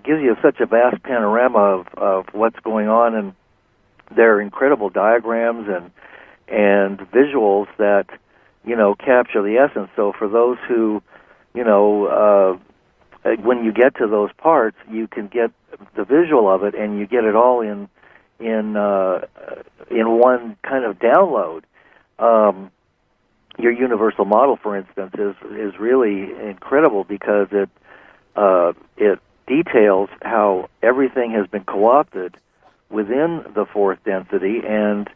gives you such a vast panorama of what's going on, and there are incredible diagrams and visuals that, you know, capture the essence. So for those who, you know, when you get to those parts, you can get the visual of it, and you get it all in one kind of download. Your universal model, for instance, is really incredible because it details how everything has been co-opted within the fourth density, and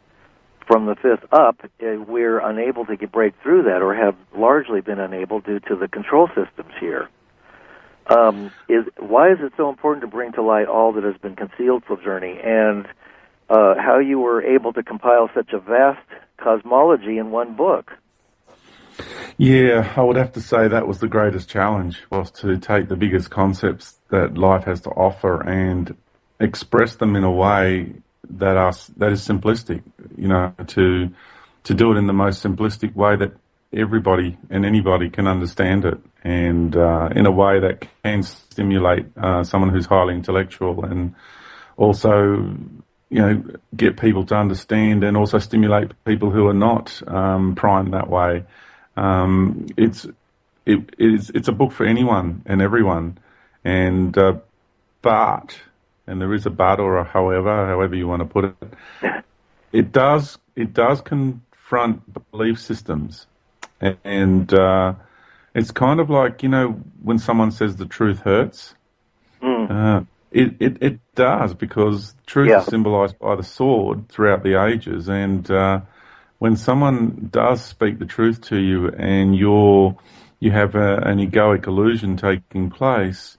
from the fifth up, we're unable to break through that, or have largely been unable due to the control systems here. Why is it so important to bring to light all that has been concealed from Journey, and how you were able to compile such a vast cosmology in one book? Yeah, I would have to say that was the greatest challenge, was to take the biggest concepts that life has to offer and express them in a way that is simplistic, you know, to do it in the most simplistic way that everybody and anybody can understand it, and in a way that can stimulate someone who's highly intellectual, and also, you know, get people to understand, and also stimulate people who are not primed that way. It's a book for anyone and everyone, and there is a but, or a however you want to put it. It does confront belief systems, and it's kind of like, you know, when someone says the truth hurts. It does, because truth is symbolized by the sword throughout the ages, and when someone does speak the truth to you, and you have an egoic illusion taking place,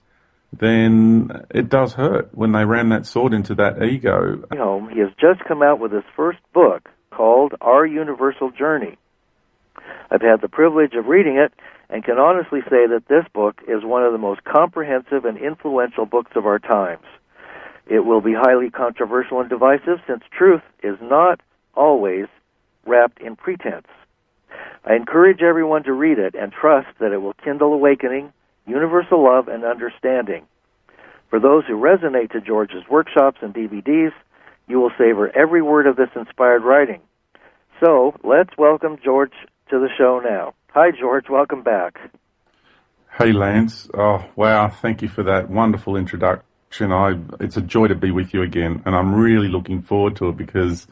then it does hurt when they ram that sword into that ego. You know, he has just come out with his first book called Our Universal Journey. I've had the privilege of reading it, and can honestly say that this book is one of the most comprehensive and influential books of our times. It will be highly controversial and divisive, since truth is not always wrapped in pretense. I encourage everyone to read it and trust that it will kindle awakening, universal love, and understanding. For those who resonate to George's workshops and DVDs, you will savor every word of this inspired writing. So, let's welcome George to the show now. Hi, George. Welcome back. Hey, Lance. Oh, wow. Thank you for that wonderful introduction. It's a joy to be with you again, and I'm really looking forward to it, because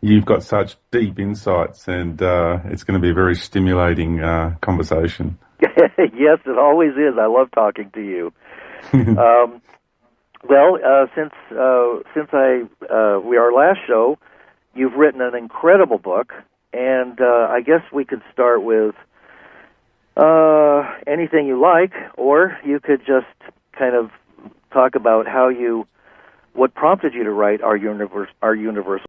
you've got such deep insights, and it's going to be a very stimulating conversation. Yes, it always is. I love talking to you. Since our last show, you've written an incredible book, and I guess we could start with anything you like, or you could just kind of talk about what prompted you to write Our Universal